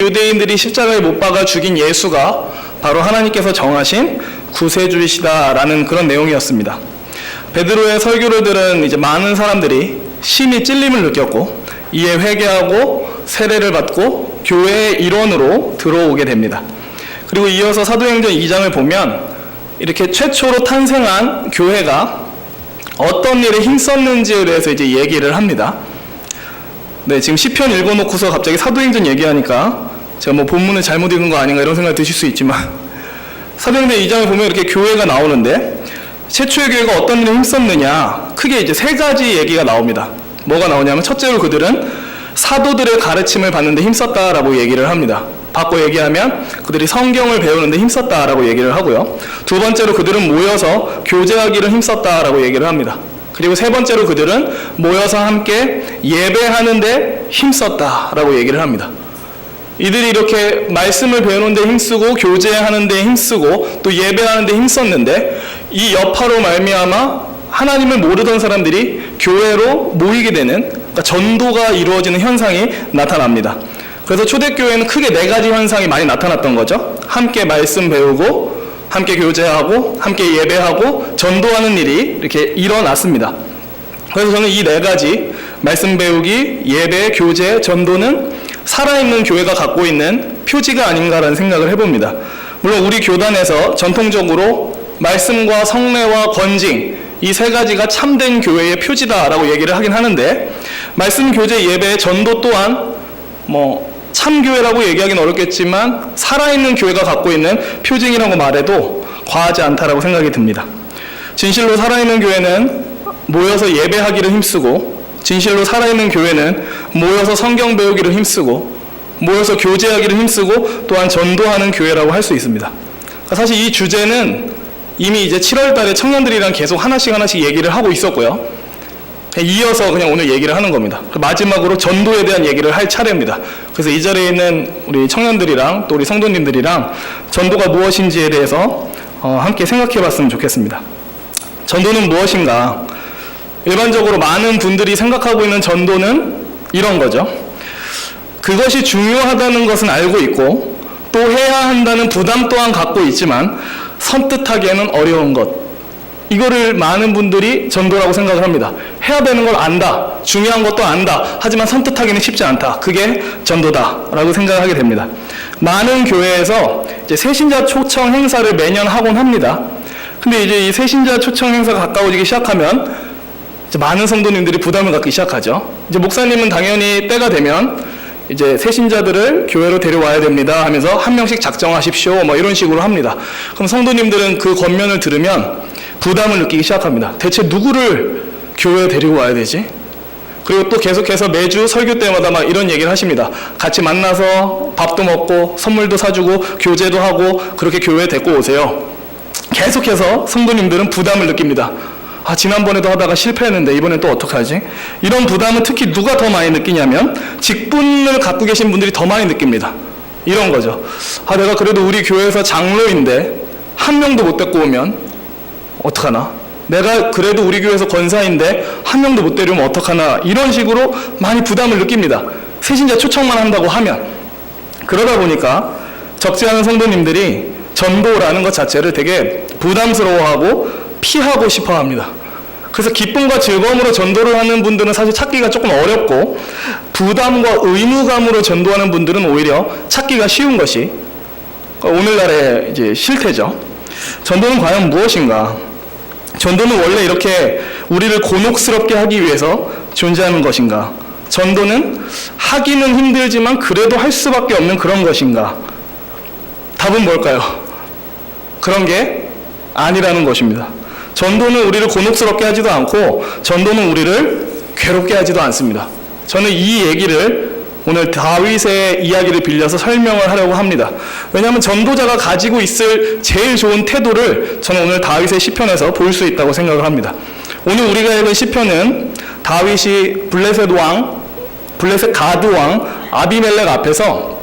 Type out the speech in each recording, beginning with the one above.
유대인들이 십자가에 못 박아 죽인 예수가 바로 하나님께서 정하신 구세주이시다라는 그런 내용이었습니다. 베드로의 설교를 들은 이제 많은 사람들이 심히 찔림을 느꼈고 이에 회개하고 세례를 받고 교회의 일원으로 들어오게 됩니다. 그리고 이어서 사도행전 2장을 보면 이렇게 최초로 탄생한 교회가 어떤 일에 힘썼는지에 대해서 이제 얘기를 합니다. 네, 지금 시편 읽어놓고서 갑자기 사도행전 얘기하니까 제가 뭐 본문을 잘못 읽은 거 아닌가 이런 생각이 드실 수 있지만 사도행전 2장을 보면 이렇게 교회가 나오는데 최초의 교회가 어떤 일에 힘썼느냐 크게 이제 세 가지 얘기가 나옵니다. 뭐가 나오냐면 첫째로 그들은 사도들의 가르침을 받는 데 힘썼다라고 얘기를 합니다. 바꿔 얘기하면 그들이 성경을 배우는 데 힘썼다라고 얘기를 하고요. 두 번째로 그들은 모여서 교제하기를 힘썼다라고 얘기를 합니다. 그리고 세 번째로 그들은 모여서 함께 예배하는 데 힘썼다라고 얘기를 합니다. 이들이 이렇게 말씀을 배우는 데 힘쓰고 교제하는 데 힘쓰고 또 예배하는 데 힘썼는데 이 여파로 말미암아 하나님을 모르던 사람들이 교회로 모이게 되는 그러니까 전도가 이루어지는 현상이 나타납니다. 그래서 초대교회는 크게 네 가지 현상이 많이 나타났던 거죠. 함께 말씀 배우고 함께 교제하고 함께 예배하고 전도하는 일이 이렇게 일어났습니다. 그래서 저는 이 네 가지 말씀 배우기, 예배, 교제, 전도는 살아있는 교회가 갖고 있는 표지가 아닌가라는 생각을 해봅니다. 물론 우리 교단에서 전통적으로 말씀과 성례와 권징 이 세 가지가 참된 교회의 표지다라고 얘기를 하긴 하는데 말씀, 교제, 예배, 전도 또한 참교회라고 얘기하기는 어렵겠지만 살아있는 교회가 갖고 있는 표징이라고 말해도 과하지 않다라고 생각이 듭니다. 진실로 살아있는 교회는 모여서 예배하기를 힘쓰고 진실로 살아있는 교회는 모여서 성경 배우기를 힘쓰고 모여서 교제하기를 힘쓰고 또한 전도하는 교회라고 할 수 있습니다. 사실 이 주제는 이미 이제 7월 달에 청년들이랑 계속 하나씩 얘기를 하고 있었고요. 이어서 그냥 오늘 얘기를 하는 겁니다. 마지막으로 전도에 대한 얘기를 할 차례입니다. 그래서 이 자리에 있는 우리 청년들이랑 또 우리 성도님들이랑 전도가 무엇인지에 대해서 함께 생각해 봤으면 좋겠습니다. 전도는 무엇인가? 일반적으로 많은 분들이 생각하고 있는 전도는 이런 거죠. 그것이 중요하다는 것은 알고 있고 또 해야 한다는 부담 또한 갖고 있지만 선뜻하기에는 어려운 것. 이거를 많은 분들이 전도라고 생각을 합니다. 해야 되는 걸 안다. 중요한 것도 안다. 하지만 선뜻하기는 쉽지 않다. 그게 전도다라고 생각하게 됩니다. 많은 교회에서 이제 새신자 초청 행사를 매년 하곤 합니다. 근데 이제 이 새신자 초청 행사가 가까워지기 시작하면 이제 많은 성도님들이 부담을 갖기 시작하죠. 이제 목사님은 당연히 때가 되면 이제 새신자들을 교회로 데려와야 됩니다 하면서 한 명씩 작정하십시오 이런 식으로 합니다. 그럼 성도님들은 그 권면을 들으면 부담을 느끼기 시작합니다. 대체 누구를 교회에 데리고 와야 되지? 그리고 또 계속해서 매주 설교 때마다 막 이런 얘기를 하십니다. 같이 만나서 밥도 먹고 선물도 사주고 교제도 하고 그렇게 교회에 데리고 오세요. 계속해서 성도님들은 부담을 느낍니다. 지난번에도 하다가 실패했는데 이번엔 또 어떡하지? 이런 부담은 특히 누가 더 많이 느끼냐면 직분을 갖고 계신 분들이 더 많이 느낍니다. 이런 거죠. 내가 그래도 우리 교회에서 장로인데 한 명도 못 데리고 오면 어떡하나? 내가 그래도 우리 교회에서 권사인데 한 명도 못 데려오면 어떡하나? 이런 식으로 많이 부담을 느낍니다. 새신자 초청만 한다고 하면. 그러다 보니까 적지 않은 성도님들이 전도라는 것 자체를 되게 부담스러워하고 피하고 싶어 합니다. 그래서 기쁨과 즐거움으로 전도를 하는 분들은 사실 찾기가 조금 어렵고 부담과 의무감으로 전도하는 분들은 오히려 찾기가 쉬운 것이 오늘날의 이제 실태죠. 전도는 과연 무엇인가? 전도는 원래 이렇게 우리를 곤혹스럽게 하기 위해서 존재하는 것인가? 전도는 하기는 힘들지만 그래도 할 수밖에 없는 그런 것인가? 답은 뭘까요? 그런 게 아니라는 것입니다. 전도는 우리를 곤혹스럽게 하지도 않고 전도는 우리를 괴롭게 하지도 않습니다. 저는 이 얘기를 오늘 다윗의 이야기를 빌려서 설명을 하려고 합니다. 왜냐하면 전도자가 가지고 있을 제일 좋은 태도를 저는 오늘 다윗의 시편에서 볼 수 있다고 생각을 합니다. 오늘 우리가 읽은 시편은 다윗이 블레셋 가드 왕 아비멜렉 앞에서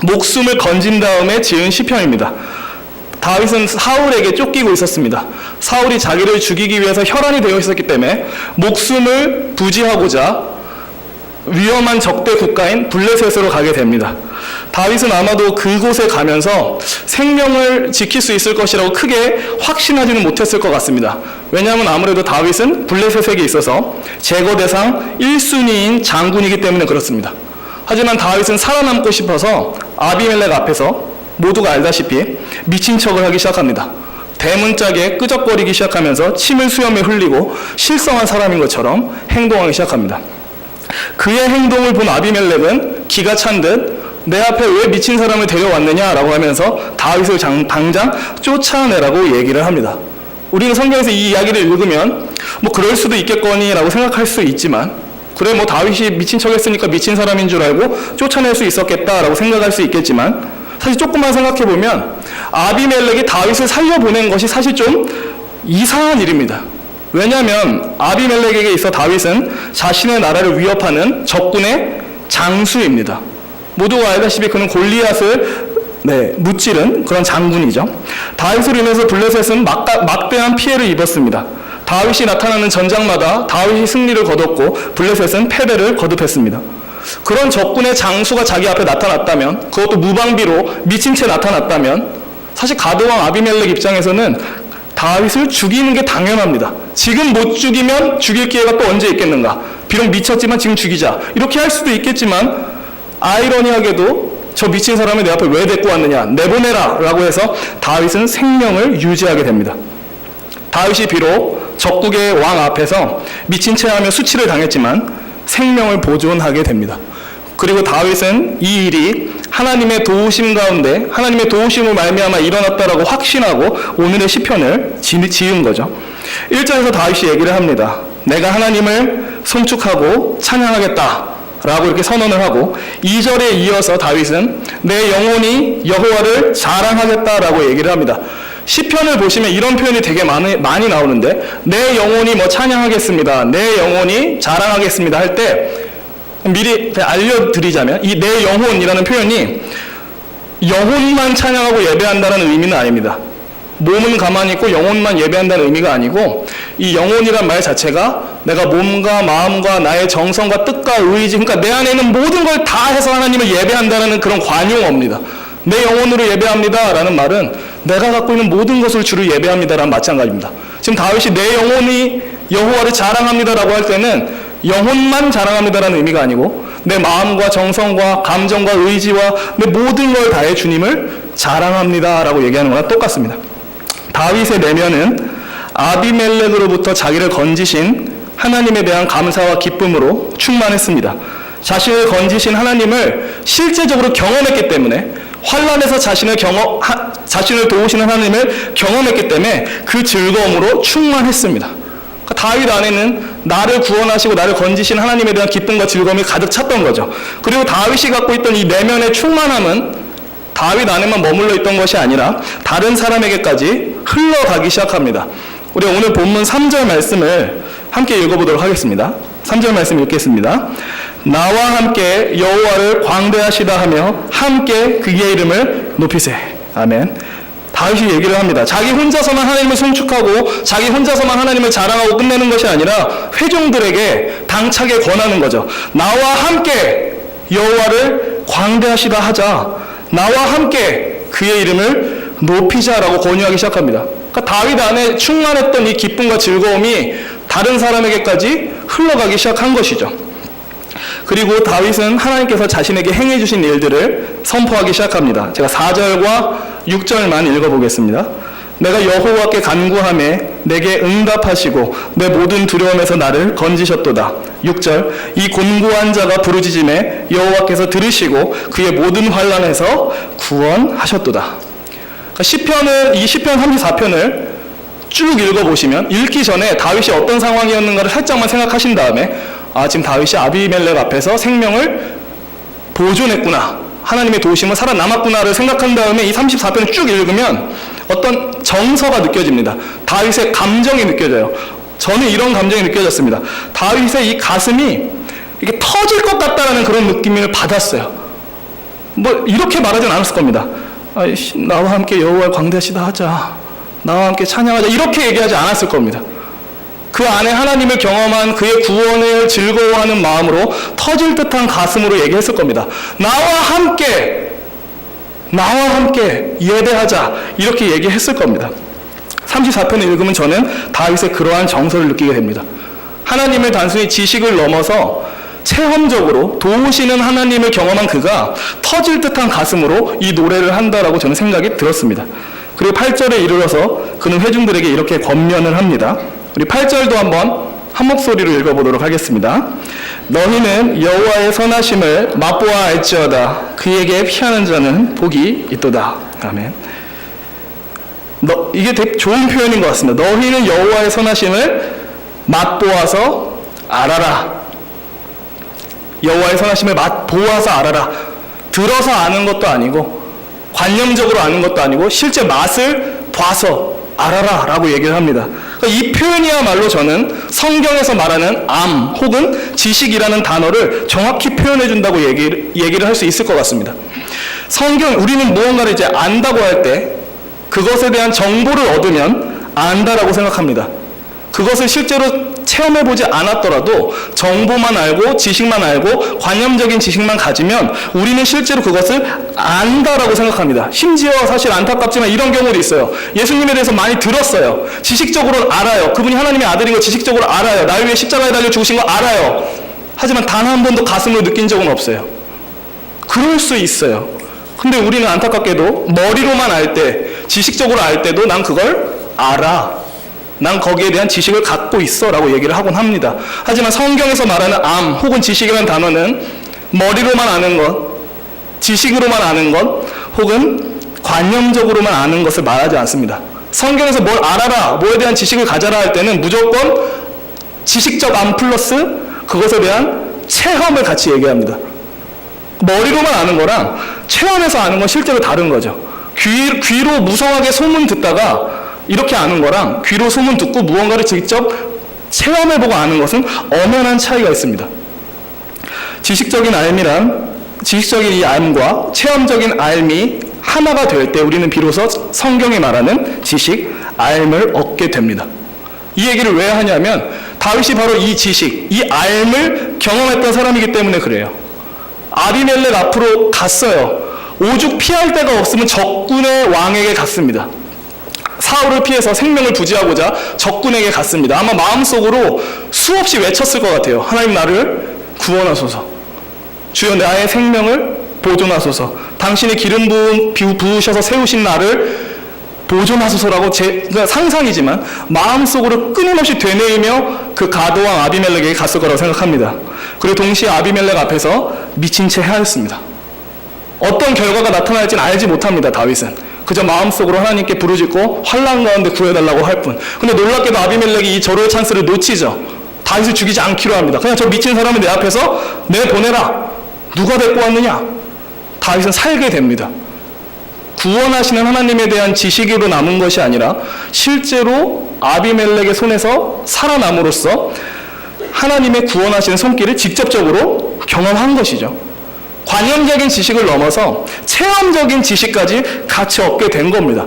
목숨을 건진 다음에 지은 시편입니다. 다윗은 사울에게 쫓기고 있었습니다. 사울이 자기를 죽이기 위해서 혈안이 되어 있었기 때문에 목숨을 부지하고자 위험한 적대 국가인 블레셋으로 가게 됩니다. 다윗은 아마도 그곳에 가면서 생명을 지킬 수 있을 것이라고 크게 확신하지는 못했을 것 같습니다. 왜냐하면 아무래도 다윗은 블레셋에게 있어서 제거 대상 1순위인 장군이기 때문에 그렇습니다. 하지만 다윗은 살아남고 싶어서 아비멜렉 앞에서 모두가 알다시피 미친 척을 하기 시작합니다. 대문짝에 끄적거리기 시작하면서 침을 수염에 흘리고 실성한 사람인 것처럼 행동하기 시작합니다. 그의 행동을 본 아비멜렉은 기가 찬 듯 내 앞에 왜 미친 사람을 데려왔느냐라고 하면서 다윗을 당장 쫓아내라고 얘기를 합니다. 우리는 성경에서 이 이야기를 읽으면 뭐 그럴 수도 있겠거니라고 생각할 수 있지만, 그래 뭐 다윗이 미친 척 했으니까 미친 사람인 줄 알고 쫓아낼 수 있었겠다라고 생각할 수 있겠지만, 사실 조금만 생각해 보면 아비멜렉이 다윗을 살려보낸 것이 사실 좀 이상한 일입니다. 왜냐하면 아비멜렉에게 있어 다윗은 자신의 나라를 위협하는 적군의 장수입니다. 모두가 알다시피 그는 골리앗을 무찌른 그런 장군이죠. 다윗으로 인해서 블레셋은 막대한 피해를 입었습니다. 다윗이 나타나는 전장마다 다윗이 승리를 거뒀고 블레셋은 패배를 거듭했습니다. 그런 적군의 장수가 자기 앞에 나타났다면, 그것도 무방비로 미친 채 나타났다면, 사실 가드왕 아비멜렉 입장에서는 다윗을 죽이는 게 당연합니다. 지금 못 죽이면 죽일 기회가 또 언제 있겠는가. 비록 미쳤지만 지금 죽이자. 이렇게 할 수도 있겠지만, 아이러니하게도 저 미친 사람을 내 앞에 왜 데리고 왔느냐, 내보내라 라고 해서 다윗은 생명을 유지하게 됩니다. 다윗이 비록 적국의 왕 앞에서 미친 채 하며 수치를 당했지만 생명을 보존하게 됩니다. 그리고 다윗은 이 일이 하나님의 도우심 가운데, 하나님의 도우심으로 말미암아 일어났다라고 확신하고 오늘의 시편을 지은 거죠. 1절에서 다윗이 얘기를 합니다. 내가 하나님을 송축하고 찬양하겠다 라고 이렇게 선언을 하고, 2절에 이어서 다윗은 내 영혼이 여호와를 자랑하겠다라고 얘기를 합니다. 시편을 보시면 이런 표현이 되게 많이 나오는데, 내 영혼이 뭐 찬양하겠습니다, 내 영혼이 자랑하겠습니다 할 때 미리 알려드리자면, 이 내 영혼이라는 표현이 영혼만 찬양하고 예배한다는 의미는 아닙니다. 몸은 가만히 있고 영혼만 예배한다는 의미가 아니고, 이 영혼이란 말 자체가 내가 몸과 마음과 나의 정성과 뜻과 의지, 그러니까 내 안에 있는 모든 걸 다 해서 하나님을 예배한다는 그런 관용어입니다. 내 영혼으로 예배합니다 라는 말은 내가 갖고 있는 모든 것을 주로 예배합니다 라는 마찬가지입니다. 지금 다윗이 내 영혼이 여호와를 자랑합니다 라고 할 때는 영혼만 자랑합니다 라는 의미가 아니고, 내 마음과 정성과 감정과 의지와 내 모든 걸 다해 주님을 자랑합니다 라고 얘기하는 거랑 똑같습니다. 다윗의 내면은 아비멜렉으로부터 자기를 건지신 하나님에 대한 감사와 기쁨으로 충만했습니다. 자신을 건지신 하나님을 실제적으로 경험했기 때문에, 환난에서 자신을 도우시는 하나님을 경험했기 때문에 그 즐거움으로 충만했습니다. 그러니까 다윗 안에는 나를 구원하시고 나를 건지신 하나님에 대한 기쁨과 즐거움이 가득 찼던 거죠. 그리고 다윗이 갖고 있던 이 내면의 충만함은 다윗 안에만 머물러 있던 것이 아니라 다른 사람에게까지 흘러가기 시작합니다. 우리 오늘 본문 3절 말씀을 함께 읽어보도록 하겠습니다. 3절 말씀 읽겠습니다. 나와 함께 여호와를 광대하시다 하며 함께 그의 이름을 높이세. 아멘. 다윗이 얘기를 합니다. 자기 혼자서만 하나님을 송축하고 자기 혼자서만 하나님을 자랑하고 끝내는 것이 아니라 회중들에게 당차게 권하는 거죠. 나와 함께 여호와를 광대하시다 하자. 나와 함께 그의 이름을 높이자라고 권유하기 시작합니다. 그러니까 다윗 안에 충만했던 이 기쁨과 즐거움이 다른 사람에게까지 흘러가기 시작한 것이죠. 그리고 다윗은 하나님께서 자신에게 행해 주신 일들을 선포하기 시작합니다. 제가 4절과 6절만 읽어보겠습니다. 내가 여호와께 간구하매 내게 응답하시고 내 모든 두려움에서 나를 건지셨도다. 6절 이 곤고한 자가 부르짖음에 여호와께서 들으시고 그의 모든 환난에서 구원하셨도다. 그러니까 이 시편 34편을 쭉 읽어보시면 읽기 전에 다윗이 어떤 상황이었는가를 살짝만 생각하신 다음에, 지금 다윗이 아비멜렉 앞에서 생명을 보존했구나, 하나님의 도우심은 살아남았구나를 생각한 다음에 이 34편을 쭉 읽으면 어떤 정서가 느껴집니다. 다윗의 감정이 느껴져요. 저는 이런 감정이 느껴졌습니다. 다윗의 이 가슴이 이게 터질 것 같다라는 그런 느낌을 받았어요. 뭐 이렇게 말하진 않았을 겁니다. 나와 함께 여호와를 광대하시다 하자, 나와 함께 찬양하자, 이렇게 얘기하지 않았을 겁니다. 그 안에 하나님을 경험한 그의 구원을 즐거워하는 마음으로 터질 듯한 가슴으로 얘기했을 겁니다. 나와 함께 나와 함께 예배하자 이렇게 얘기했을 겁니다. 34편을 읽으면 저는 다윗의 그러한 정서를 느끼게 됩니다. 하나님을 단순히 지식을 넘어서 체험적으로 도우시는 하나님을 경험한 그가 터질 듯한 가슴으로 이 노래를 한다라고 저는 생각이 들었습니다. 그리고 8절에 이르러서 그는 회중들에게 이렇게 권면을 합니다. 우리 8절도 한번 한 목소리로 읽어보도록 하겠습니다. 너희는 여호와의 선하심을 맛보아 알지어다. 그에게 피하는 자는 복이 있도다. 아멘. 이게 되게 좋은 표현인 것 같습니다. 너희는 여호와의 선하심을 맛보아서 알아라. 여호와의 선하심을 맛보아서 알아라. 들어서 아는 것도 아니고 관념적으로 아는 것도 아니고 실제 맛을 봐서 알아라 라고 얘기를 합니다. 이 표현이야말로 저는 성경에서 말하는 암 혹은 지식이라는 단어를 정확히 표현해 준다고 얘기를 할 수 있을 것 같습니다. 우리는 무언가를 이제 안다고 할 때 그것에 대한 정보를 얻으면 안다라고 생각합니다. 그것을 실제로 체험해보지 않았더라도 정보만 알고 지식만 알고 관념적인 지식만 가지면 우리는 실제로 그것을 안다라고 생각합니다. 심지어 사실 안타깝지만 이런 경우도 있어요. 예수님에 대해서 많이 들었어요. 지식적으로는 알아요. 그분이 하나님의 아들인 거 지식적으로 알아요. 나를 위해 십자가에 달려 죽으신 거 알아요. 하지만 단 한 번도 가슴으로 느낀 적은 없어요. 그럴 수 있어요. 근데 우리는 안타깝게도 머리로만 알 때, 지식적으로 알 때도 난 그걸 알아. 난 거기에 대한 지식을 갖고 있어 라고 얘기를 하곤 합니다. 하지만 성경에서 말하는 암 혹은 지식이라는 단어는 머리로만 아는 것, 지식으로만 아는 것 혹은 관념적으로만 아는 것을 말하지 않습니다. 성경에서 뭘 알아라, 뭐에 대한 지식을 가져라 할 때는 무조건 지식적 암 플러스 그것에 대한 체험을 같이 얘기합니다. 머리로만 아는 거랑 체험에서 아는 건 실제로 다른 거죠. 귀로 무성하게 소문 듣다가 이렇게 아는 거랑 귀로 소문 듣고 무언가를 직접 체험해보고 아는 것은 엄연한 차이가 있습니다. 지식적인 이 알과 체험적인 알미 하나가 될 때 우리는 비로소 성경이 말하는 지식, 알을 얻게 됩니다. 이 얘기를 왜 하냐면 다윗이 바로 이 지식, 이 알을 경험했던 사람이기 때문에 그래요. 아비멜렉 앞으로 갔어요. 오죽 피할 데가 없으면 적군의 왕에게 갔습니다. 사울을 피해서 생명을 부지하고자 적군에게 갔습니다. 아마 마음속으로 수없이 외쳤을 것 같아요. 하나님 나를 구원하소서. 주여 나의 생명을 보존하소서. 당신이 기름 부으셔서 세우신 나를 보존하소서라고 그러니까 상상이지만 마음속으로 끊임없이 되뇌이며 그 가도왕 아비멜렉에게 갔을 거라고 생각합니다. 그리고 동시에 아비멜렉 앞에서 미친 채 헤아렸습니다. 어떤 결과가 나타날지는 알지 못합니다. 다윗은. 그저 마음속으로 하나님께 부르짖고 환난 가운데 구해달라고 할 뿐. 근데 놀랍게도 아비멜렉이 이 절호의 찬스를 놓치죠. 다윗을 죽이지 않기로 합니다. 그냥 저 미친 사람을 내 앞에서 내보내라. 누가 데리고 왔느냐? 다윗은 살게 됩니다. 구원하시는 하나님에 대한 지식으로 남은 것이 아니라 실제로 아비멜렉의 손에서 살아남으로써 하나님의 구원하시는 손길을 직접적으로 경험한 것이죠. 관념적인 지식을 넘어서 체험적인 지식까지 같이 얻게 된 겁니다.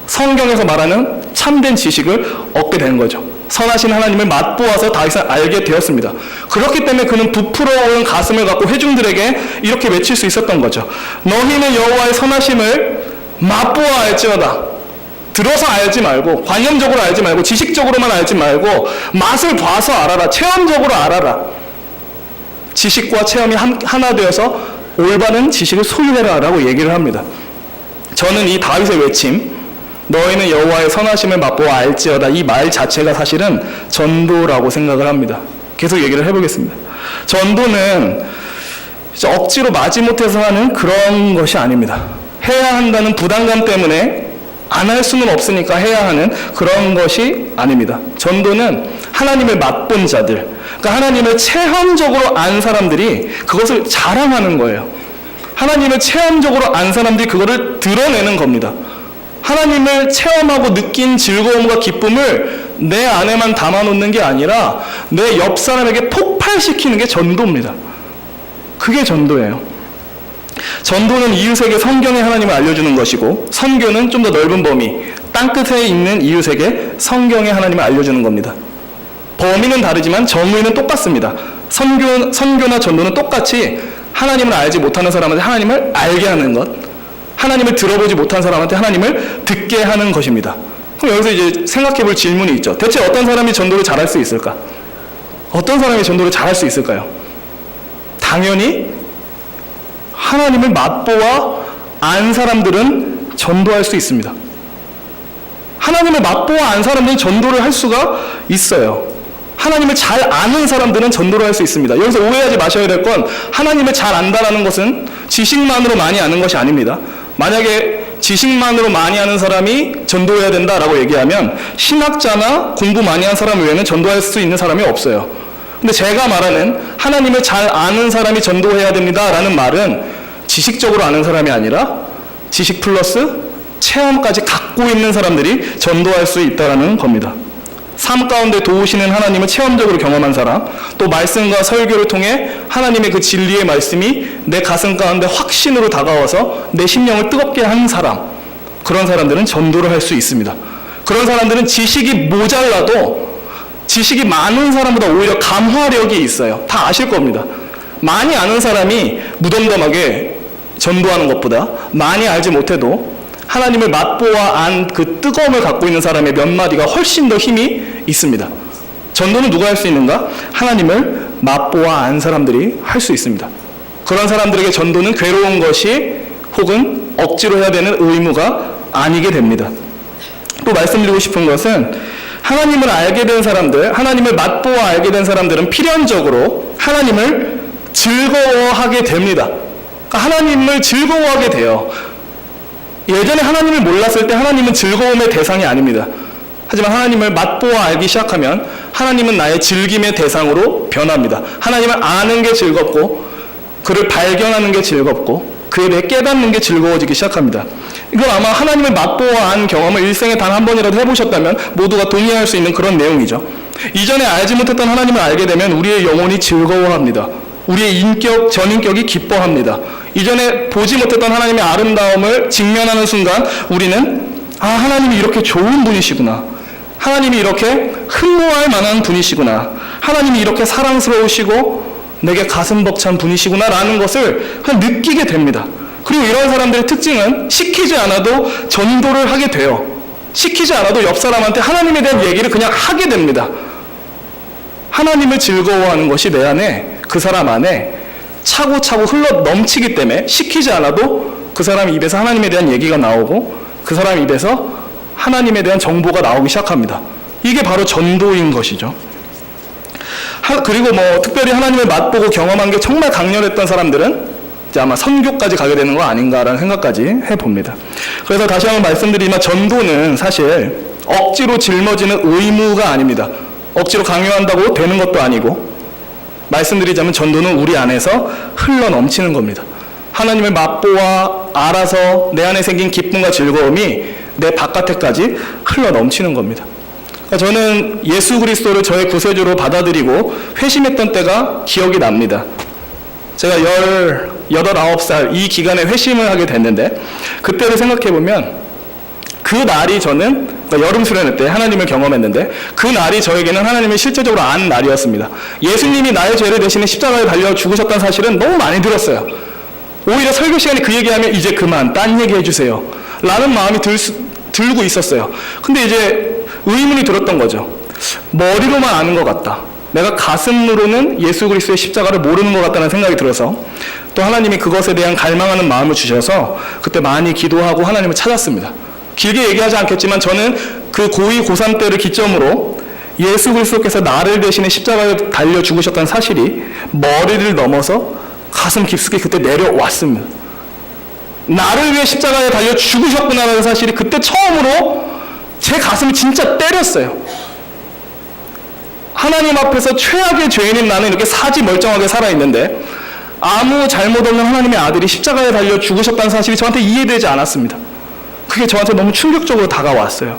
성경에서 말하는 참된 지식을 얻게 된 거죠. 선하신 하나님을 맛보아서 다윗은 알게 되었습니다. 그렇기 때문에 그는 부풀어오는 가슴을 갖고 회중들에게 이렇게 외칠 수 있었던 거죠. 너희는 여호와의 선하심을 맛보아 알지어다. 들어서 알지 말고 관념적으로 알지 말고 지식적으로만 알지 말고 맛을 봐서 알아라. 체험적으로 알아라. 지식과 체험이 하나 되어서 올바른 지식을 소유해라 라고 얘기를 합니다. 저는 이 다윗의 외침, 너희는 여호와의 선하심을 맛보아 알지어다, 이 말 자체가 사실은 전도라고 생각을 합니다. 계속 얘기를 해보겠습니다. 전도는 억지로 마지못해서 하는 그런 것이 아닙니다. 해야 한다는 부담감 때문에 안 할 수는 없으니까 해야 하는 그런 것이 아닙니다. 전도는 하나님을 맛본 자들, 그러니까 하나님을 체험적으로 안 사람들이 그것을 자랑하는 거예요. 하나님을 체험적으로 안 사람들이 그거를 드러내는 겁니다. 하나님을 체험하고 느낀 즐거움과 기쁨을 내 안에만 담아놓는 게 아니라 내 옆 사람에게 폭발시키는 게 전도입니다. 그게 전도예요. 전도는 이웃에게 성경의 하나님을 알려주는 것이고, 선교는 좀 더 넓은 범위, 땅끝에 있는 이웃에게 성경의 하나님을 알려주는 겁니다. 범위는 다르지만 정의는 똑같습니다. 선교나 전도는 똑같이 하나님을 알지 못하는 사람한테 하나님을 알게 하는 것, 하나님을 들어보지 못한 사람한테 하나님을 듣게 하는 것입니다. 그럼 여기서 이제 생각해 볼 질문이 있죠. 대체 어떤 사람이 전도를 잘할 수 있을까? 어떤 사람이 전도를 잘할 수 있을까요? 당연히 하나님을 맛보아 안 사람들은 전도할 수 있습니다. 하나님을 맛보아 안 사람들은 전도를 할 수가 있어요. 하나님을 잘 아는 사람들은 전도를 할 수 있습니다. 여기서 오해하지 마셔야 될 건 하나님을 잘 안다라는 것은 지식만으로 많이 아는 것이 아닙니다. 만약에 지식만으로 많이 아는 사람이 전도해야 된다라고 얘기하면 신학자나 공부 많이 한 사람 외에는 전도할 수 있는 사람이 없어요. 근데 제가 말하는 하나님을 잘 아는 사람이 전도해야 됩니다라는 말은 지식적으로 아는 사람이 아니라 지식 플러스 체험까지 갖고 있는 사람들이 전도할 수 있다는 겁니다. 삶 가운데 도우시는 하나님을 체험적으로 경험한 사람, 또 말씀과 설교를 통해 하나님의 그 진리의 말씀이 내 가슴 가운데 확신으로 다가와서 내 심령을 뜨겁게 하는 사람, 그런 사람들은 전도를 할 수 있습니다. 그런 사람들은 지식이 모자라도 지식이 많은 사람보다 오히려 감화력이 있어요. 다 아실 겁니다. 많이 아는 사람이 무덤덤하게 전도하는 것보다 많이 알지 못해도 하나님을 맛보아 안 그 뜨거움을 갖고 있는 사람의 몇 마디가 훨씬 더 힘이 있습니다. 전도는 누가 할 수 있는가? 하나님을 맛보아 안 사람들이 할 수 있습니다. 그런 사람들에게 전도는 괴로운 것이 혹은 억지로 해야 되는 의무가 아니게 됩니다. 또 말씀드리고 싶은 것은 하나님을 알게 된 사람들, 하나님을 맛보아 알게 된 사람들은 필연적으로 하나님을 즐거워하게 됩니다. 그러니까 하나님을 즐거워하게 돼요. 예전에 하나님을 몰랐을 때 하나님은 즐거움의 대상이 아닙니다. 하지만 하나님을 맛보아 알기 시작하면 하나님은 나의 즐김의 대상으로 변합니다. 하나님을 아는 게 즐겁고 그를 발견하는 게 즐겁고 그에 대해 깨닫는 게 즐거워지기 시작합니다. 이건 아마 하나님을 맛보아 안 경험을 일생에 단 한 번이라도 해보셨다면 모두가 동의할 수 있는 그런 내용이죠. 이전에 알지 못했던 하나님을 알게 되면 우리의 영혼이 즐거워합니다. 우리의 인격, 전인격이 기뻐합니다. 이전에 보지 못했던 하나님의 아름다움을 직면하는 순간 우리는 하나님이 이렇게 좋은 분이시구나. 하나님이 이렇게 흠모할 만한 분이시구나. 하나님이 이렇게 사랑스러우시고 내게 가슴 벅찬 분이시구나 라는 것을 그냥 느끼게 됩니다. 그리고 이런 사람들의 특징은 시키지 않아도 전도를 하게 돼요. 시키지 않아도 옆 사람한테 하나님에 대한 얘기를 그냥 하게 됩니다. 하나님을 즐거워하는 것이 내 안에, 그 사람 안에 차고차고 흘러 넘치기 때문에 시키지 않아도 그 사람 입에서 하나님에 대한 얘기가 나오고 그 사람 입에서 하나님에 대한 정보가 나오기 시작합니다. 이게 바로 전도인 것이죠. 그리고 특별히 하나님을 맛보고 경험한 게 정말 강렬했던 사람들은 이제 아마 선교까지 가게 되는 거 아닌가라는 생각까지 해봅니다. 그래서 다시 한번 말씀드리지만 전도는 사실 억지로 짊어지는 의무가 아닙니다. 억지로 강요한다고 되는 것도 아니고 말씀드리자면 전도는 우리 안에서 흘러 넘치는 겁니다. 하나님을 맛보아 알아서 내 안에 생긴 기쁨과 즐거움이 내 바깥에까지 흘러 넘치는 겁니다. 그러니까 저는 예수 그리스도를 저의 구세주로 받아들이고 회심했던 때가 기억이 납니다. 제가 18, 19살 이 기간에 회심을 하게 됐는데 그때를 생각해보면 그 날이 저는 여름 수련회 때 하나님을 경험했는데 그 날이 저에게는 하나님을 실제적으로 안 날이었습니다. 예수님이 나의 죄를 대신에 십자가에 달려 죽으셨다는 사실은 너무 많이 들었어요. 오히려 설교 시간에 그 얘기하면 이제 그만 딴 얘기 해주세요 라는 마음이 들고 있었어요. 근데 이제 의문이 들었던 거죠. 머리로만 아는 것 같다. 내가 가슴으로는 예수 그리스도의 십자가를 모르는 것 같다는 생각이 들어서 또 하나님이 그것에 대한 갈망하는 마음을 주셔서 그때 많이 기도하고 하나님을 찾았습니다. 길게 얘기하지 않겠지만 저는 그 고2, 고3 때를 기점으로 예수 그리스도께서 나를 대신에 십자가에 달려 죽으셨다는 사실이 머리를 넘어서 가슴 깊숙이 그때 내려왔습니다. 나를 위해 십자가에 달려 죽으셨구나라는 사실이 그때 처음으로 제 가슴을 진짜 때렸어요. 하나님 앞에서 최악의 죄인인 나는 이렇게 사지 멀쩡하게 살아있는데 아무 잘못 없는 하나님의 아들이 십자가에 달려 죽으셨다는 사실이 저한테 이해되지 않았습니다. 그게 저한테 너무 충격적으로 다가왔어요.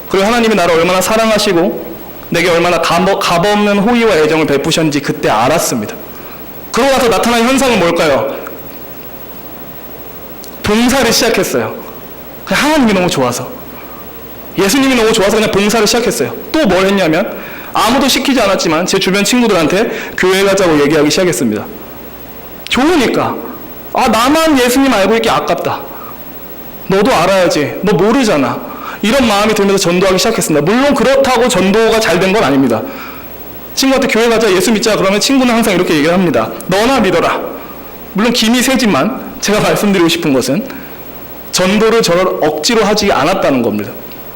그리고 하나님이 나를 얼마나 사랑하시고 내게 얼마나 값없는 호의와 애정을 베푸셨는지 그때 알았습니다. 그러고 나서 나타난 현상은 뭘까요? 봉사를 시작했어요. 하나님이 너무 좋아서, 예수님이 너무 좋아서 그냥 봉사를 시작했어요. 또 뭘 했냐면 아무도 시키지 않았지만 제 주변 친구들한테 교회 가자고 얘기하기 시작했습니다. 좋으니까. 나만 예수님 알고 있기 아깝다. 너도 알아야지. 너 모르잖아. 이런 마음이 들면서 전도하기 시작했습니다. 물론 그렇다고 전도가 잘 된 건 아닙니다. 친구한테 교회 가자, 예수 믿자 그러면 친구는 항상 이렇게 얘기를 합니다. 너나 믿어라. 물론 김이 세지만 제가 말씀드리고 싶은 것은 전도를 저를 억지로 하지 않았다는 겁니다.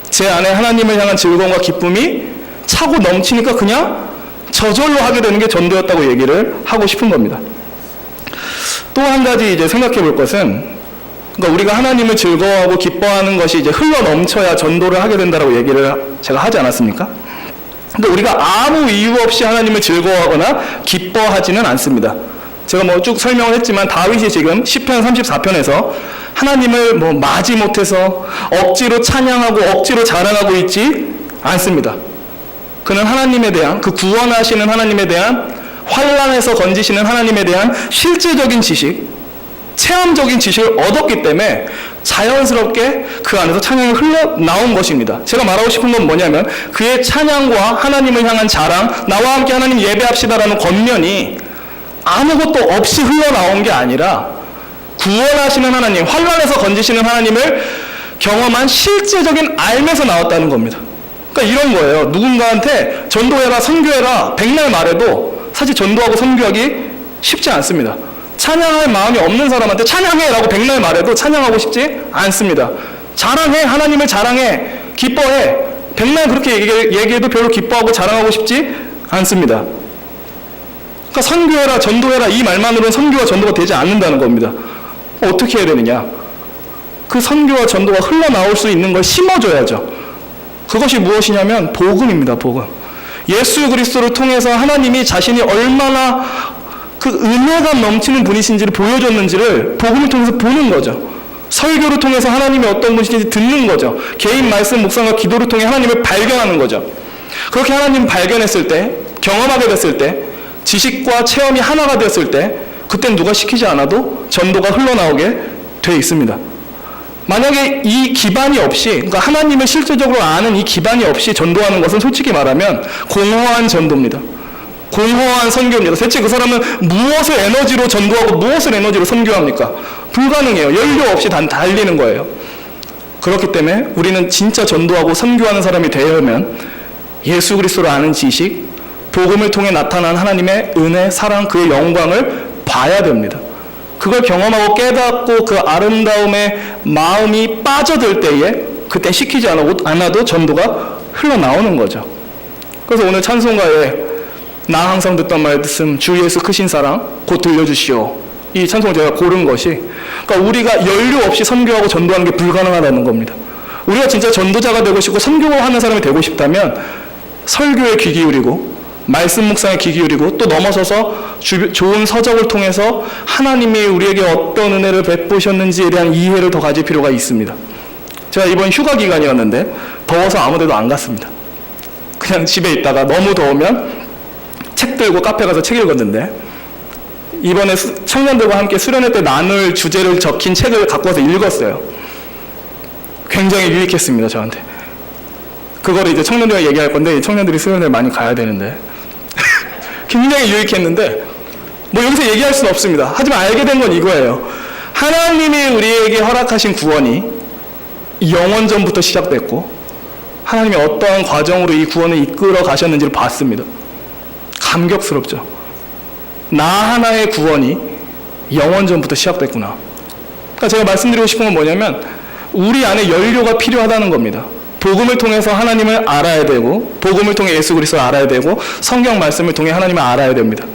제 안에 하나님을 향한 즐거움과 기쁨이 차고 넘치니까 그냥 저절로 하게 되는 게 전도였다고 얘기를 하고 싶은 겁니다. 또 한 가지 이제 생각해 볼 것은, 그러니까 우리가 하나님을 즐거워하고 기뻐하는 것이 이제 흘러 넘쳐야 전도를 하게 된다라고 얘기를 제가 하지 않았습니까? 근데 우리가 아무 이유 없이 하나님을 즐거워하거나 기뻐하지는 않습니다. 제가 뭐 쭉 설명을 했지만 다윗이 지금 시편 34편에서 하나님을 뭐 마지 못해서 억지로 찬양하고 억지로 자랑하고 있지 않습니다. 그는 하나님에 대한, 그 구원하시는 하나님에 대한, 환난에서 건지시는 하나님에 대한 실제적인 지식, 체험적인 지식을 얻었기 때문에 자연스럽게 그 안에서 찬양이 흘러나온 것입니다. 제가 말하고 싶은 건 뭐냐면 그의 찬양과 하나님을 향한 자랑, 나와 함께 하나님 예배합시다라는 권면이 아무것도 없이 흘러나온 게 아니라 구원하시는 하나님, 환난에서 건지시는 하나님을 경험한 실제적인 알면서 나왔다는 겁니다. 그러니까 이런 거예요. 누군가한테 전도해라, 선교해라 백날 말해도 사실 전도하고 선교하기 쉽지 않습니다. 찬양할 마음이 없는 사람한테 찬양해라고 백날 말해도 찬양하고 싶지 않습니다. 자랑해, 하나님을 자랑해, 기뻐해, 백날 그렇게 얘기해도 별로 기뻐하고 자랑하고 싶지 않습니다. 그러니까 선교해라, 전도해라 이 말만으로는 선교와 전도가 되지 않는다는 겁니다. 어떻게 해야 되느냐? 그 선교와 전도가 흘러나올 수 있는 걸 심어줘야죠. 그것이 무엇이냐면 복음입니다. 복음. 예수 그리스도를 통해서 하나님이 자신이 얼마나 그 은혜가 넘치는 분이신지를 보여줬는지를 복음을 통해서 보는 거죠. 설교를 통해서 하나님이 어떤 분이신지 듣는 거죠. 개인 말씀, 묵상과 기도를 통해 하나님을 발견하는 거죠. 그렇게 하나님을 발견했을 때, 경험하게 됐을 때, 지식과 체험이 하나가 되었을 때, 그땐 누가 시키지 않아도 전도가 흘러나오게 돼 있습니다. 만약에 이 기반이 없이, 그러니까 하나님을 실제적으로 아는 이 기반이 없이 전도하는 것은 솔직히 말하면 공허한 전도입니다. 공허한 선교입니다. 대체 그 사람은 무엇을 에너지로 전도하고 무엇을 에너지로 선교합니까? 불가능해요. 연료 없이 달리는 거예요. 그렇기 때문에 우리는 진짜 전도하고 선교하는 사람이 되려면 예수 그리스도를 아는 지식, 복음을 통해 나타난 하나님의 은혜, 사랑, 그의 영광을 봐야 됩니다. 그걸 경험하고 깨닫고 그 아름다움에 마음이 빠져들 때에 그때 시키지 않아도 전도가 흘러나오는 거죠. 그래서 오늘 찬송가에 나 항상 듣던 말씀 주 예수 크신 사랑 곧 들려주시오, 이 찬송을 제가 고른 것이, 그러니까 우리가 연료 없이 선교하고 전도하는 게 불가능하다는 겁니다. 우리가 진짜 전도자가 되고 싶고 선교하는 사람이 되고 싶다면 설교에 귀 기울이고 말씀 묵상에 귀 기울이고 또 넘어서서 좋은 서적을 통해서 하나님이 우리에게 어떤 은혜를 베푸셨는지에 대한 이해를 더 가질 필요가 있습니다. 제가 이번 휴가 기간이었는데 더워서 아무 데도 안 갔습니다. 그냥 집에 있다가 너무 더우면 책 들고 카페 가서 책 읽었는데, 이번에 청년들과 함께 수련회 때 나눌 주제를 적힌 책을 갖고 와서 읽었어요. 굉장히 유익했습니다, 저한테. 그거를 이제 청년들과 얘기할 건데, 청년들이 수련회 많이 가야 되는데 굉장히 유익했는데 뭐 여기서 얘기할 수는 없습니다. 하지만 알게 된 건 이거예요. 하나님이 우리에게 허락하신 구원이 영원전부터 시작됐고 하나님이 어떠한 과정으로 이 구원을 이끌어 가셨는지를 봤습니다. 감격스럽죠. 나 하나의 구원이 영원전부터 시작됐구나. 그러니까 제가 말씀드리고 싶은 건 뭐냐면 우리 안에 연료가 필요하다는 겁니다. 복음을 통해서 하나님을 알아야 되고, 복음을 통해 예수 그리스도를 알아야 되고, 성경 말씀을 통해 하나님을 알아야 됩니다.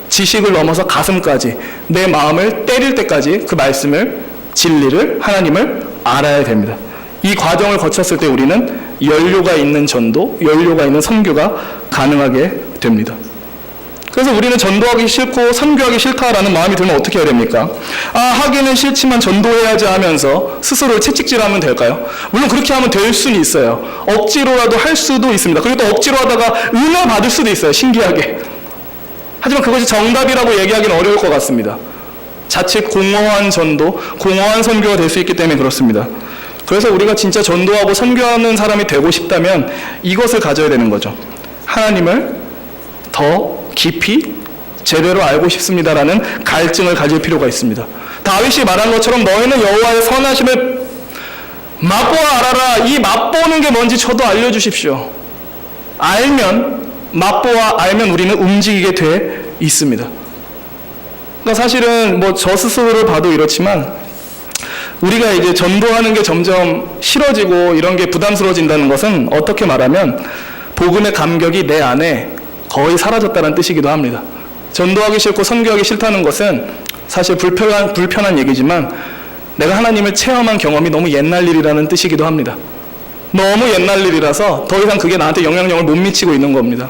지식을 넘어서 가슴까지 내 마음을 때릴 때까지 그 말씀을, 진리를, 하나님을 알아야 됩니다. 이 과정을 거쳤을 때 우리는 연료가 있는 전도, 연료가 있는 선교가 가능하게 됩니다. 그래서 우리는 전도하기 싫고 선교하기 싫다라는 마음이 들면 어떻게 해야 됩니까? 하기는 싫지만 전도해야지 하면서 스스로를 채찍질하면 될까요? 물론 그렇게 하면 될 수는 있어요. 억지로라도 할 수도 있습니다. 그리고 또 억지로 하다가 은혜 받을 수도 있어요, 신기하게. 하지만 그것이 정답이라고 얘기하기는 어려울 것 같습니다. 자칫 공허한 전도, 공허한 선교가 될 수 있기 때문에 그렇습니다. 그래서 우리가 진짜 전도하고 선교하는 사람이 되고 싶다면 이것을 가져야 되는 거죠. 하나님을 더 깊이 제대로 알고 싶습니다라는 갈증을 가질 필요가 있습니다. 다윗이 말한 것처럼 너희는 여호와의 선하심을 맛보아 알아라. 이 맛보는 게 뭔지 저도 알려주십시오. 알면 우리는 움직이게 돼 있습니다. 그러니까 사실은 뭐 저 스스로를 봐도 이렇지만 우리가 이제 전도하는 게 점점 싫어지고 이런 게 부담스러워진다는 것은 어떻게 말하면 복음의 감격이 내 안에 거의 사라졌다는 뜻이기도 합니다. 전도하기 싫고 선교하기 싫다는 것은 사실 불편한 얘기지만 내가 하나님을 체험한 경험이 너무 옛날 일이라는 뜻이기도 합니다. 너무 옛날 일이라서 더 이상 그게 나한테 영향력을 못 미치고 있는 겁니다.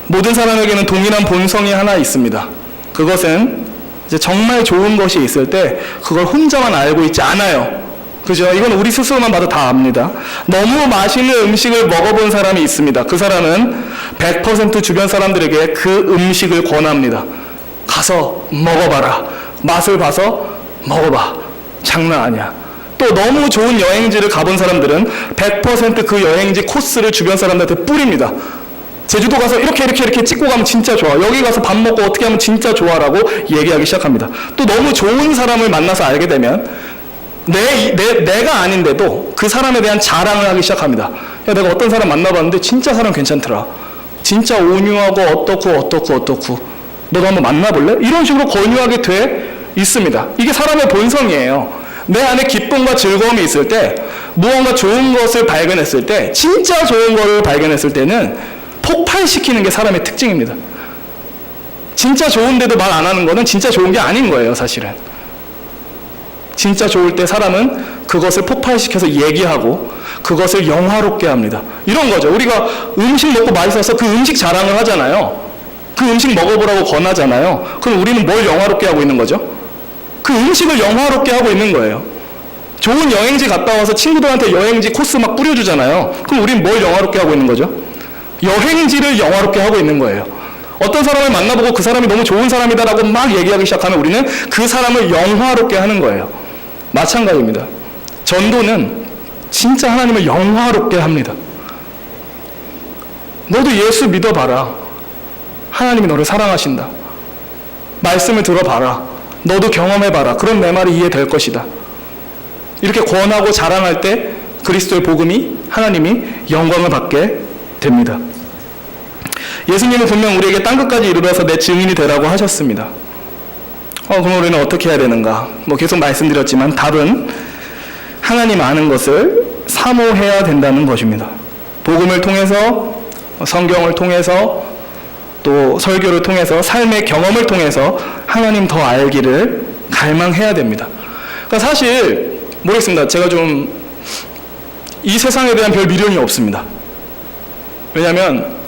모든 사람에게는 동일한 본성이 하나 있습니다. 그것은 이제 정말 좋은 것이 있을 때 그걸 혼자만 알고 있지 않아요. 그죠? 이건 우리 스스로만 봐도 다 압니다. 너무 맛있는 음식을 먹어본 사람이 있습니다. 그 사람은 100% 주변 사람들에게 그 음식을 권합니다. 가서 먹어봐라. 맛을 봐서 먹어봐. 장난 아니야. 또 너무 좋은 여행지를 가본 사람들은 100% 그 여행지 코스를 주변 사람들한테 뿌립니다. 제주도 가서 이렇게 찍고 가면 진짜 좋아. 여기 가서 밥 먹고 어떻게 하면 진짜 좋아라고 얘기하기 시작합니다. 또 너무 좋은 사람을 만나서 알게 되면 내가 아닌데도 그 사람에 대한 자랑을 하기 시작합니다. 야, 내가 어떤 사람 만나봤는데 진짜 사람 괜찮더라. 진짜 온유하고 어떻고 너도 한번 만나볼래? 이런 식으로 권유하게 돼 있습니다. 이게 사람의 본성이에요. 내 안에 기쁨과 즐거움이 있을 때 무언가 좋은 것을 발견했을 때 진짜 좋은 것을 발견했을 때는 폭발시키는 게 사람의 특징입니다. 진짜 좋은데도 말 안 하는 거는 진짜 좋은 게 아닌 거예요, 사실은. 진짜 좋을 때 사람은 그것을 폭발시켜서 얘기하고 그것을 영화롭게 합니다. 이런 거죠. 우리가 음식 먹고 맛있어서 그 음식 자랑을 하잖아요. 그 음식 먹어보라고 권하잖아요. 그럼 우리는 뭘 영화롭게 하고 있는 거죠? 그 음식을 영화롭게 하고 있는 거예요. 좋은 여행지 갔다 와서 친구들한테 여행지 코스 막 뿌려주잖아요. 그럼 우리는 뭘 영화롭게 하고 있는 거죠? 여행지를 영화롭게 하고 있는 거예요. 어떤 사람을 만나보고 그 사람이 너무 좋은 사람이다라고 막 얘기하기 시작하면 우리는 그 사람을 영화롭게 하는 거예요. 마찬가지입니다. 전도는 진짜 하나님을 영화롭게 합니다. 너도 예수 믿어봐라. 하나님이 너를 사랑하신다. 말씀을 들어봐라. 너도 경험해봐라. 그럼 내 말이 이해될 것이다. 이렇게 권하고 자랑할 때 그리스도의 복음이 하나님이 영광을 받게 됩니다. 예수님은 분명 우리에게 땅끝까지 이르러서 내 증인이 되라고 하셨습니다. 그럼 우리는 어떻게 해야 되는가? 계속 말씀드렸지만 답은 하나님 아는 것을 사모해야 된다는 것입니다. 복음을 통해서, 성경을 통해서, 또 설교를 통해서, 삶의 경험을 통해서 하나님 더 알기를 갈망해야 됩니다. 그러니까 사실 모르겠습니다. 제가 좀 이 세상에 대한 별 미련이 없습니다. 왜냐하면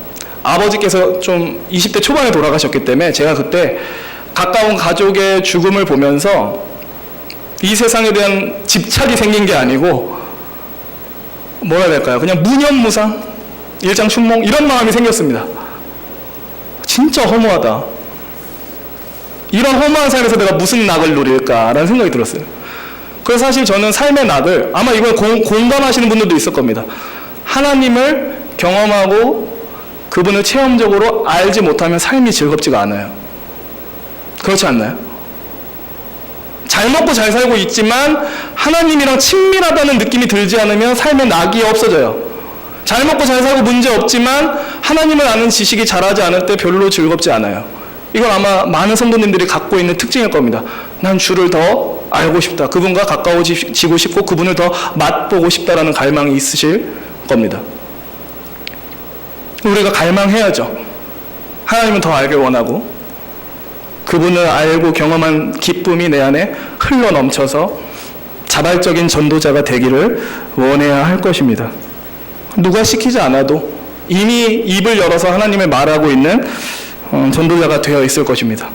아버지께서 좀 20대 초반에 돌아가셨기 때문에 제가 그때 가까운 가족의 죽음을 보면서 이 세상에 대한 집착이 생긴 게 아니고 뭐라 해야 될까요? 그냥 무념무상, 일장춘몽 이런 마음이 생겼습니다. 진짜 허무하다. 이런 허무한 삶에서 내가 무슨 낙을 누릴까라는 생각이 들었어요. 그래서 사실 저는 삶의 낙을, 아마 이걸 공감하시는 분들도 있을 겁니다. 하나님을 경험하고 그분을 체험적으로 알지 못하면 삶이 즐겁지가 않아요. 그렇지 않나요? 잘 먹고 잘 살고 있지만 하나님이랑 친밀하다는 느낌이 들지 않으면 삶의 낙이 없어져요. 잘 먹고 잘 살고 문제 없지만 하나님을 아는 지식이 자라지 않을 때 별로 즐겁지 않아요. 이건 아마 많은 성도님들이 갖고 있는 특징일 겁니다. 난 주를 더 알고 싶다. 그분과 가까워지고 싶고 그분을 더 맛보고 싶다라는 갈망이 있으실 겁니다. 우리가 갈망해야죠. 하나님은 더 알길 원하고 그분을 알고 경험한 기쁨이 내 안에 흘러 넘쳐서 자발적인 전도자가 되기를 원해야 할 것입니다. 누가 시키지 않아도 이미 입을 열어서 하나님을 말하고 있는 전도자가 되어 있을 것입니다.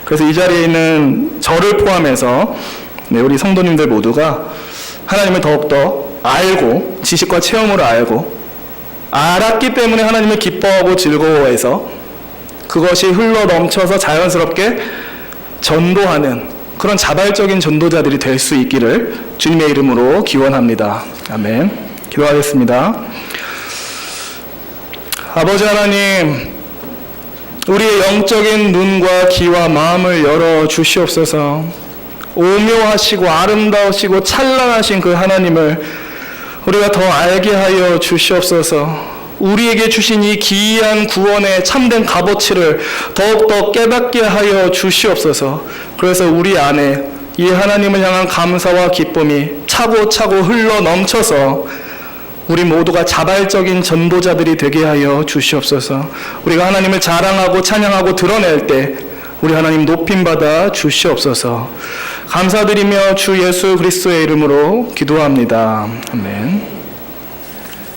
그래서 이 자리에 있는 저를 포함해서 우리 성도님들 모두가 하나님을 더욱더 알고 지식과 체험으로 알았기 때문에 하나님을 기뻐하고 즐거워해서 그것이 흘러 넘쳐서 자연스럽게 전도하는 그런 자발적인 전도자들이 될 수 있기를 주님의 이름으로 기원합니다. 아멘. 기도하겠습니다. 아버지 하나님, 우리의 영적인 눈과 귀와 마음을 열어 주시옵소서. 오묘하시고 아름다우시고 찬란하신 그 하나님을 우리가 더 알게 하여 주시옵소서. 우리에게 주신 이 기이한 구원의 참된 값어치를 더욱더 깨닫게 하여 주시옵소서. 그래서 우리 안에 이 하나님을 향한 감사와 기쁨이 차고차고 흘러 넘쳐서 우리 모두가 자발적인 전도자들이 되게 하여 주시옵소서. 우리가 하나님을 자랑하고 찬양하고 드러낼 때 우리 하나님 높임받아 주시옵소서. 감사드리며 주 예수 그리스도의 이름으로 기도합니다. 아멘.